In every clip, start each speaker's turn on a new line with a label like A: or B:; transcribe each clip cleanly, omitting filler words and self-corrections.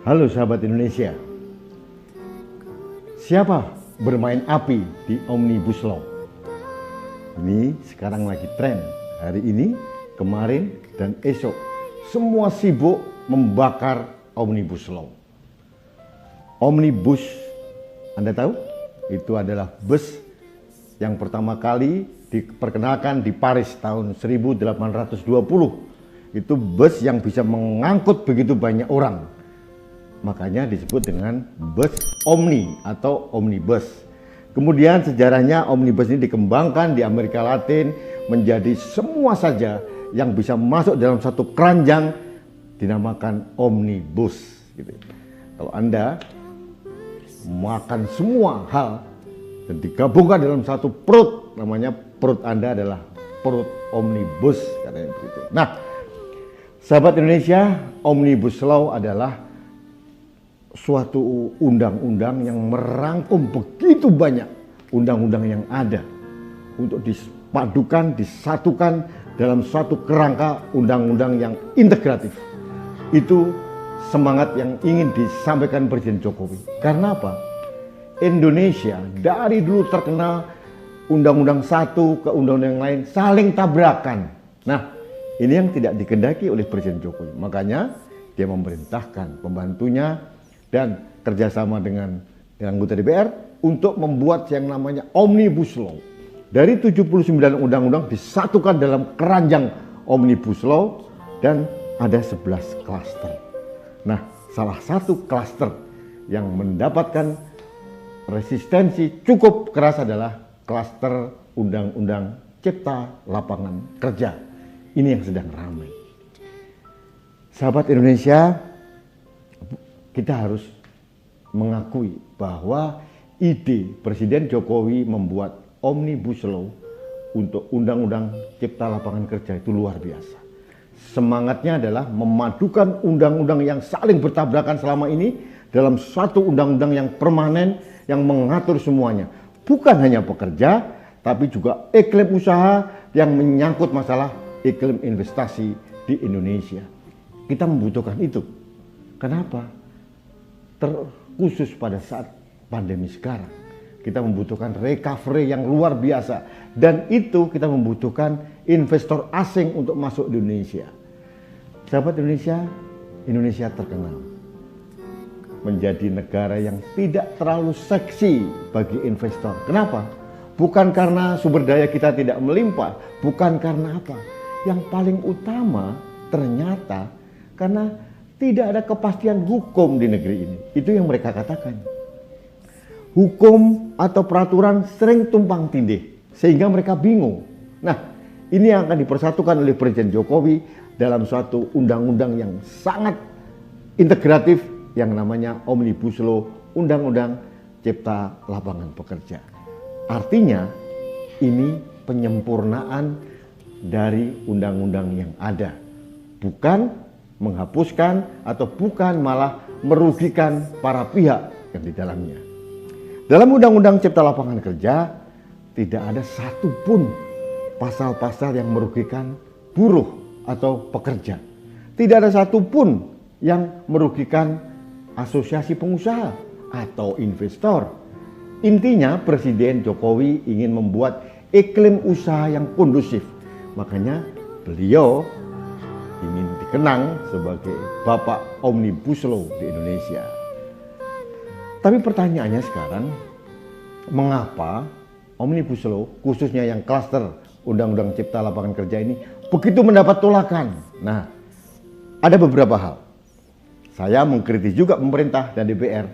A: Halo sahabat Indonesia, siapa bermain api di Omnibus Law? Ini sekarang lagi tren, hari ini, kemarin, dan esok. Semua sibuk membakar Omnibus Law. Omnibus, Anda tahu? Itu adalah bus yang pertama kali diperkenalkan di Paris tahun 1820. Itu bus yang bisa mengangkut begitu banyak orang. Makanya disebut dengan bus omni atau omnibus. Kemudian sejarahnya omnibus ini dikembangkan di Amerika Latin menjadi semua saja yang bisa masuk dalam satu keranjang dinamakan omnibus. Gitu. Kalau Anda makan semua hal dan digabungkan dalam satu perut, namanya perut Anda adalah perut omnibus, katanya begitu. Nah, sahabat Indonesia, Omnibus Law adalah suatu undang-undang yang merangkum begitu banyak undang-undang yang ada untuk dipadukan, disatukan dalam suatu kerangka undang-undang yang integratif. Itu semangat yang ingin disampaikan Presiden Jokowi. Karena apa? Indonesia dari dulu terkenal undang-undang satu ke undang-undang yang lain saling tabrakan. Nah, ini yang tidak dikehendaki oleh Presiden Jokowi. Makanya dia memerintahkan pembantunya dan kerjasama dengan anggota DPR untuk membuat yang namanya Omnibus Law. Dari 79 undang-undang disatukan dalam keranjang Omnibus Law dan ada 11 klaster. Nah, salah satu klaster yang mendapatkan resistensi cukup keras adalah klaster Undang-Undang Cipta Lapangan Kerja. Ini yang sedang ramai. Sahabat Indonesia, kita harus mengakui bahwa ide Presiden Jokowi membuat Omnibus Law untuk Undang-Undang Cipta Lapangan Kerja itu luar biasa. Semangatnya adalah memadukan undang-undang yang saling bertabrakan selama ini dalam satu undang-undang yang permanen yang mengatur semuanya. Bukan hanya pekerja, tapi juga iklim usaha yang menyangkut masalah iklim investasi di Indonesia. Kita membutuhkan itu. Kenapa? Terkhusus pada saat pandemi sekarang. Kita membutuhkan recovery yang luar biasa. Dan itu kita membutuhkan investor asing untuk masuk di Indonesia. Sahabat Indonesia, Indonesia terkenal menjadi negara yang tidak terlalu seksi bagi investor. Kenapa? Bukan karena sumber daya kita tidak melimpah. Bukan karena apa? Yang paling utama ternyata karena tidak ada kepastian hukum di negeri ini. Itu yang mereka katakan. Hukum atau peraturan sering tumpang tindih sehingga mereka bingung. Nah, ini yang akan dipersatukan oleh Presiden Jokowi dalam suatu undang-undang yang sangat integratif yang namanya Omnibus Law, Undang-Undang Cipta Lapangan Pekerja. Artinya ini penyempurnaan dari undang-undang yang ada. Bukan menghapuskan atau bukan malah merugikan para pihak yang di dalamnya. Dalam Undang-Undang Cipta Lapangan Kerja tidak ada satupun pasal-pasal yang merugikan buruh atau pekerja. Tidak ada satupun yang merugikan asosiasi pengusaha atau investor. Intinya Presiden Jokowi ingin membuat iklim usaha yang kondusif. Makanya beliau ingin dikenang sebagai Bapak Omnibus Law di Indonesia. Tapi pertanyaannya sekarang, mengapa Omnibus Law, khususnya yang klaster Undang-Undang Cipta Lapangan Kerja ini, begitu mendapat tolakan? Nah, ada beberapa hal. Saya mengkritik juga pemerintah dan DPR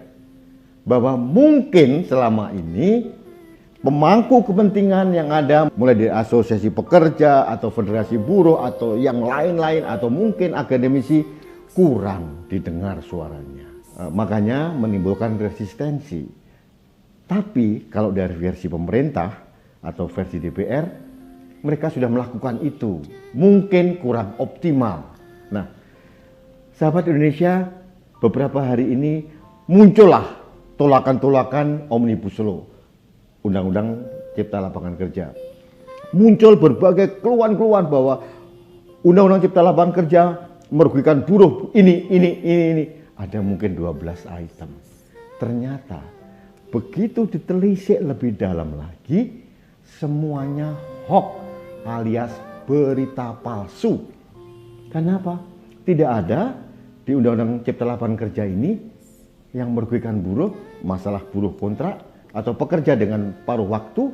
A: bahwa mungkin selama ini pemangku kepentingan yang ada mulai dari asosiasi pekerja atau federasi buruh atau yang lain-lain atau mungkin akademisi kurang didengar suaranya. Makanya menimbulkan resistensi. Tapi kalau dari versi pemerintah atau versi DPR, mereka sudah melakukan itu. Mungkin kurang optimal. Nah, sahabat Indonesia, beberapa hari ini muncullah tolakan-tolakan Omnibus Law, Undang-Undang Cipta Lapangan Kerja. Muncul berbagai keluhan-keluhan bahwa Undang-Undang Cipta Lapangan Kerja merugikan buruh ini. ada mungkin 12 item. Ternyata begitu ditelisik lebih dalam lagi, semuanya hoax alias berita palsu. Kenapa? Tidak ada di Undang-Undang Cipta Lapangan Kerja ini yang merugikan buruh, masalah buruh kontrak, atau pekerja dengan paruh waktu,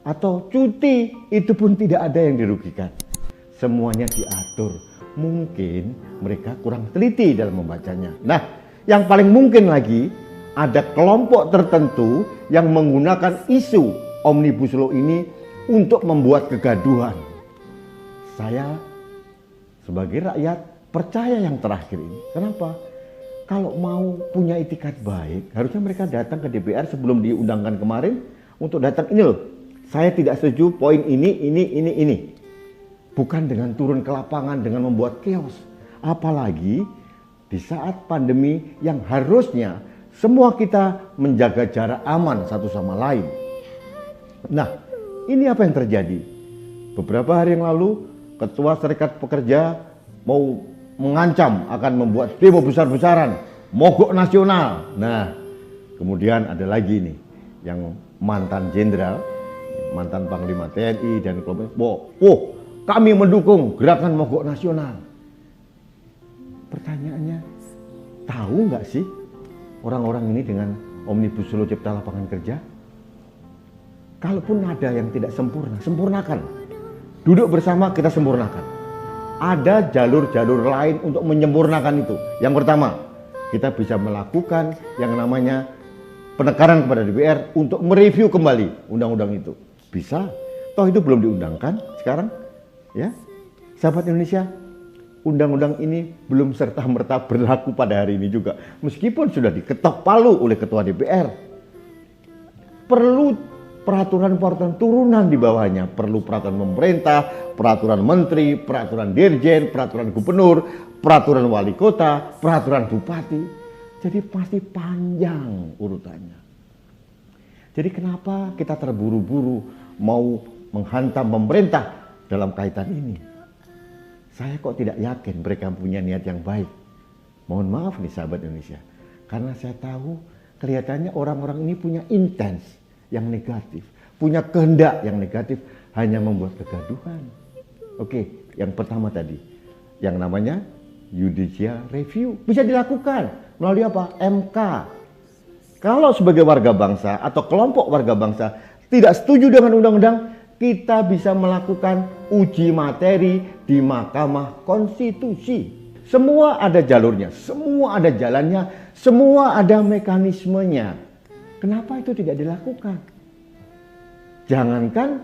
A: atau cuti, itu pun tidak ada yang dirugikan. Semuanya diatur. Mungkin mereka kurang teliti dalam membacanya. Nah, yang paling mungkin lagi, ada kelompok tertentu yang menggunakan isu Omnibus Law ini untuk membuat kegaduhan. Saya sebagai rakyat percaya yang terakhir ini. Kenapa? Kalau mau punya itikat baik, harusnya mereka datang ke DPR sebelum diundangkan kemarin untuk datang, ini loh, saya tidak setuju poin ini. Bukan dengan turun ke lapangan dengan membuat chaos. Apalagi di saat pandemi yang harusnya semua kita menjaga jarak aman satu sama lain. Nah, ini apa yang terjadi? Beberapa hari yang lalu, Ketua Serikat Pekerja mau mengancam akan membuat demo besar-besaran, mogok nasional. Nah, kemudian ada lagi nih yang mantan jenderal, mantan Panglima TNI dan kelompok, kami mendukung gerakan mogok nasional. Pertanyaannya, tahu nggak sih orang-orang ini dengan Omnibus Law Cipta Lapangan Kerja? Kalaupun ada yang tidak sempurna, sempurnakan. Duduk bersama kita sempurnakan. Ada jalur-jalur lain untuk menyempurnakan itu. Yang pertama, kita bisa melakukan yang namanya penekanan kepada DPR untuk mereview kembali undang-undang itu. Bisa. Toh itu belum diundangkan sekarang. Ya, sahabat Indonesia, undang-undang ini belum serta-merta berlaku pada hari ini juga. Meskipun sudah diketok palu oleh Ketua DPR. Perlu peraturan-peraturan turunan di bawahnya. Perlu peraturan pemerintah, peraturan menteri, peraturan dirjen, peraturan gubernur, peraturan wali kota, peraturan bupati. Jadi pasti panjang urutannya. Jadi kenapa kita terburu-buru mau menghantam pemerintah dalam kaitan ini? Saya kok tidak yakin mereka punya niat yang baik. Mohon maaf nih sahabat Indonesia. Karena saya tahu kelihatannya orang-orang ini punya intens yang negatif. Punya kehendak yang negatif, hanya membuat kegaduhan. Oke, yang pertama tadi. Yang namanya judicial review. Bisa dilakukan melalui apa? MK. Kalau sebagai warga bangsa atau kelompok warga bangsa tidak setuju dengan undang-undang, kita bisa melakukan uji materi di Mahkamah Konstitusi. Semua ada jalurnya, semua ada jalannya, semua ada mekanismenya. Kenapa itu tidak dilakukan? Jangankan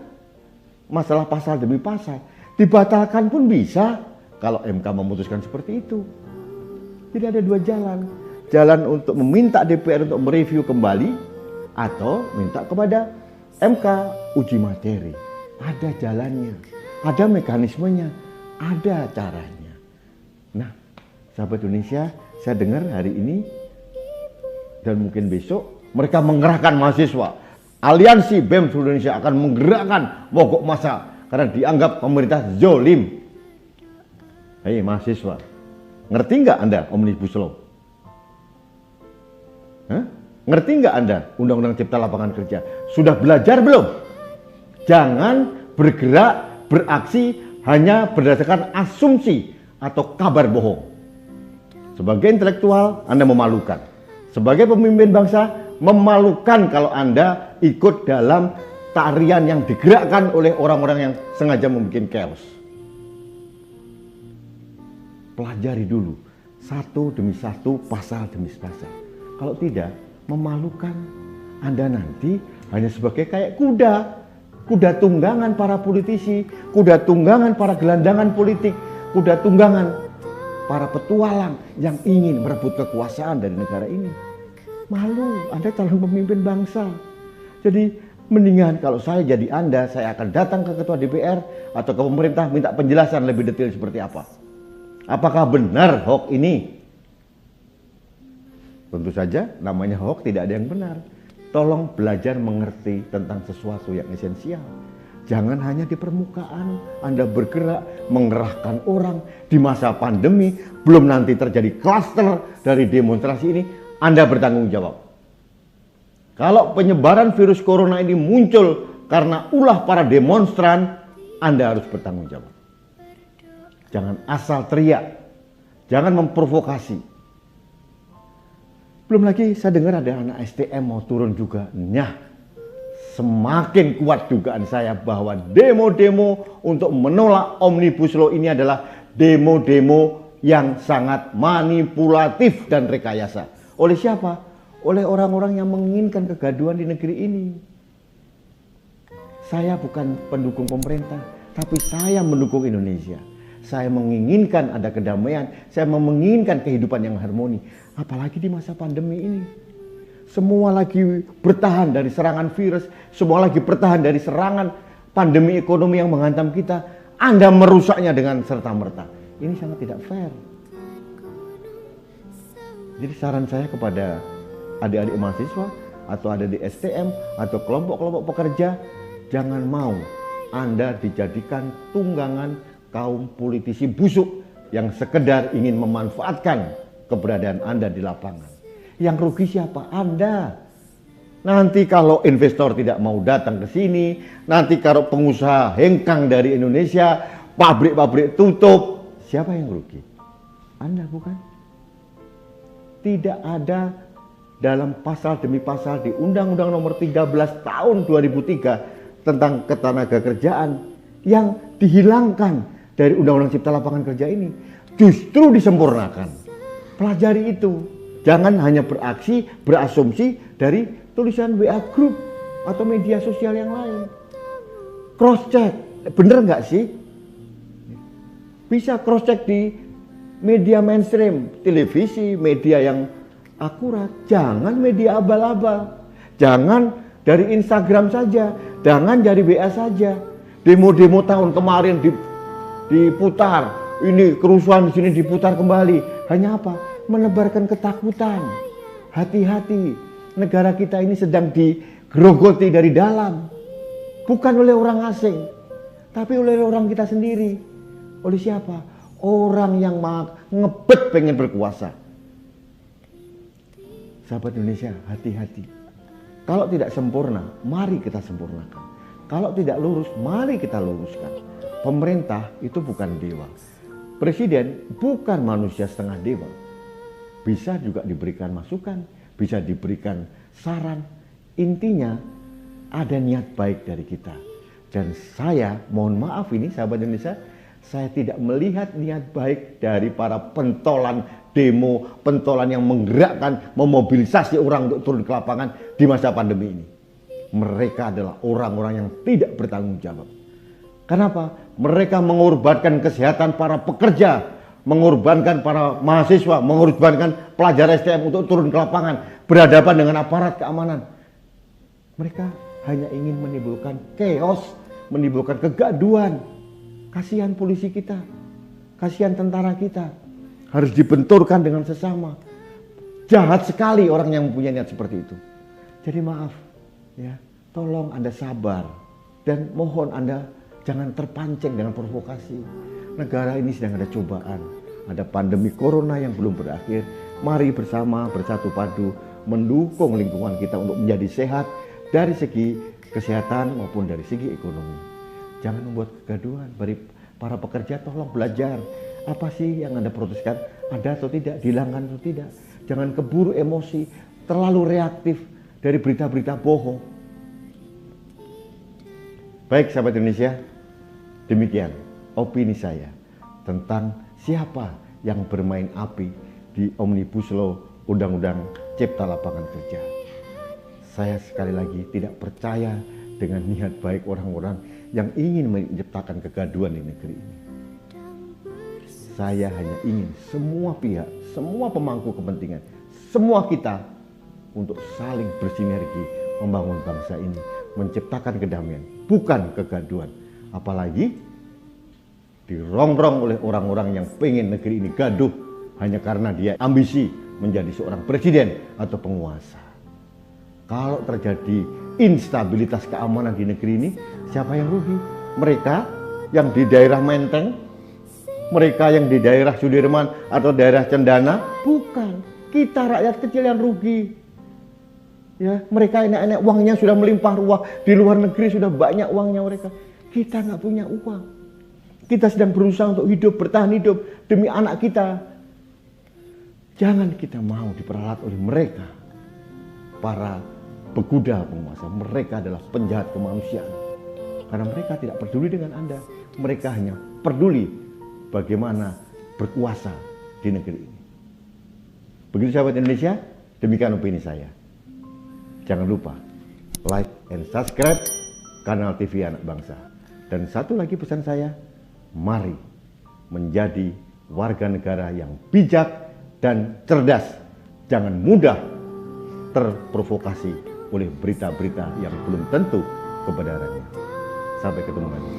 A: masalah pasal demi pasal, dibatalkan pun bisa kalau MK memutuskan seperti itu. Jadi ada dua jalan. Jalan untuk meminta DPR untuk mereview kembali atau minta kepada MK uji materi. Ada jalannya, ada mekanismenya, ada caranya. Nah, sahabat Indonesia, saya dengar hari ini dan mungkin besok mereka mengerahkan mahasiswa. Aliansi BEM seluruh Indonesia akan menggerakkan mogok massa karena dianggap pemerintah zolim. Hei mahasiswa, ngerti nggak Anda Omnibus Law? Ngerti nggak Anda Undang-Undang Cipta Lapangan Kerja? Sudah belajar belum? Jangan bergerak, beraksi hanya berdasarkan asumsi atau kabar bohong. Sebagai intelektual, Anda memalukan. Sebagai pemimpin bangsa, memalukan kalau Anda ikut dalam tarian yang digerakkan oleh orang-orang yang sengaja membuat chaos. Pelajari dulu, satu demi satu, pasal demi pasal. Kalau tidak, memalukan. Anda nanti hanya sebagai kayak kuda. Kuda tunggangan para politisi, kuda tunggangan para gelandangan politik, kuda tunggangan para petualang yang ingin merebut kekuasaan dari negara ini. Malu, Anda calon pemimpin bangsa. Jadi mendingan kalau saya jadi Anda, saya akan datang ke Ketua DPR atau ke pemerintah minta penjelasan lebih detail seperti apa. Apakah benar hoax ini? Tentu saja namanya hoax tidak ada yang benar. Tolong belajar mengerti tentang sesuatu yang esensial. Jangan hanya di permukaan, Anda bergerak, mengerahkan orang di masa pandemi, belum nanti terjadi klaster dari demonstrasi ini, Anda bertanggung jawab. Kalau penyebaran virus corona ini muncul karena ulah para demonstran, Anda harus bertanggung jawab. Jangan asal teriak, jangan memprovokasi. Belum lagi saya dengar ada anak STM mau turun juga. Semakin kuat dugaan saya bahwa demo-demo untuk menolak Omnibus Law ini adalah demo-demo yang sangat manipulatif dan rekayasa. Oleh siapa? Oleh orang-orang yang menginginkan kegaduhan di negeri ini. Saya bukan pendukung pemerintah, tapi saya mendukung Indonesia. Saya menginginkan ada kedamaian, saya menginginkan kehidupan yang harmoni. Apalagi di masa pandemi ini. Semua lagi bertahan dari serangan virus, semua lagi bertahan dari serangan pandemi ekonomi yang menghantam kita. Anda merusaknya dengan serta-merta. Ini sangat tidak fair. Jadi saran saya kepada adik-adik mahasiswa atau ada di STM atau kelompok-kelompok pekerja, jangan mau Anda dijadikan tunggangan kaum politisi busuk yang sekedar ingin memanfaatkan keberadaan Anda di lapangan. Yang rugi siapa? Anda. Nanti kalau investor tidak mau datang ke sini, nanti kalau pengusaha hengkang dari Indonesia, pabrik-pabrik tutup, siapa yang rugi? Anda bukan? Tidak ada dalam pasal demi pasal di Undang-Undang Nomor 13 Tahun 2003 tentang ketenagakerjaan yang dihilangkan dari Undang-Undang Cipta Lapangan Kerja ini. Justru disempurnakan. Pelajari itu. Jangan hanya beraksi, berasumsi dari tulisan WA Group atau media sosial yang lain. Cross check, bener nggak sih? Bisa cross check di media mainstream, televisi, media yang akurat. Jangan media abal-abal. Jangan dari Instagram saja, jangan dari WA saja. Demo-demo tahun kemarin diputar, ini kerusuhan di sini diputar kembali. Hanya apa? Menebarkan ketakutan. Hati-hati, negara kita ini sedang digerogoti dari dalam. Bukan oleh orang asing, tapi oleh orang kita sendiri. Oleh siapa? Orang yang ngebet pengen berkuasa. Sahabat Indonesia, hati-hati. Kalau tidak sempurna, mari kita sempurnakan. Kalau tidak lurus, mari kita luruskan. Pemerintah itu bukan dewa. Presiden bukan manusia setengah dewa. Bisa juga diberikan masukan, bisa diberikan saran. Intinya ada niat baik dari kita. Dan saya mohon maaf ini sahabat Indonesia, saya tidak melihat niat baik dari para pentolan demo, pentolan yang menggerakkan, memobilisasi orang untuk turun ke lapangan di masa pandemi ini. Mereka adalah orang-orang yang tidak bertanggung jawab. Kenapa? Mereka mengorbankan kesehatan para pekerja, mengorbankan para mahasiswa, mengorbankan pelajar STM untuk turun ke lapangan, berhadapan dengan aparat keamanan. Mereka hanya ingin menimbulkan chaos, menimbulkan kegaduhan. Kasihan polisi kita, kasihan tentara kita, harus dibenturkan dengan sesama. Jahat sekali orang yang mempunyai niat seperti itu. Jadi maaf, ya, tolong Anda sabar dan mohon Anda jangan terpancing dengan provokasi. Negara ini sedang ada cobaan, ada pandemi corona yang belum berakhir. Mari bersama bersatu padu mendukung lingkungan kita untuk menjadi sehat dari segi kesehatan maupun dari segi ekonomi. Jangan membuat kegaduhan. Bagi para pekerja tolong belajar apa sih yang Anda proteskan, ada atau tidak, dihilangkan atau tidak. Jangan keburu emosi, terlalu reaktif dari berita-berita bohong. Baik sahabat Indonesia, demikian opini saya tentang siapa yang bermain api di Omnibus Law Undang-Undang Cipta Lapangan Kerja. Saya sekali lagi tidak percaya dengan niat baik orang-orang yang ingin menciptakan kegaduhan di negeri ini. Saya hanya ingin semua pihak, semua pemangku kepentingan, semua kita untuk saling bersinergi membangun bangsa ini, menciptakan kedamaian, bukan kegaduhan. Apalagi dirongrong oleh orang-orang yang pengen negeri ini gaduh hanya karena dia ambisi menjadi seorang presiden atau penguasa. Kalau terjadi instabilitas keamanan di negeri ini, siapa yang rugi? Mereka yang di daerah Menteng, mereka yang di daerah Sudirman atau daerah Cendana? Bukan, kita rakyat kecil yang rugi. Ya, mereka enak-enak uangnya sudah melimpah ruah, di luar negeri sudah banyak uangnya mereka. Kita nggak punya uang. Kita sedang berusaha untuk hidup, bertahan hidup demi anak kita. Jangan kita mau diperalat oleh mereka, para peguda penguasa. Mereka adalah penjahat kemanusiaan. Karena mereka tidak peduli dengan Anda. Mereka hanya peduli bagaimana berkuasa di negeri ini. Begitu sahabat Indonesia, demikian opini saya. Jangan lupa like and subscribe kanal TV Anak Bangsa. Dan satu lagi pesan saya, mari menjadi warga negara yang bijak dan cerdas. Jangan mudah terprovokasi oleh berita-berita yang belum tentu kebenarannya. Sampai ketemu lagi.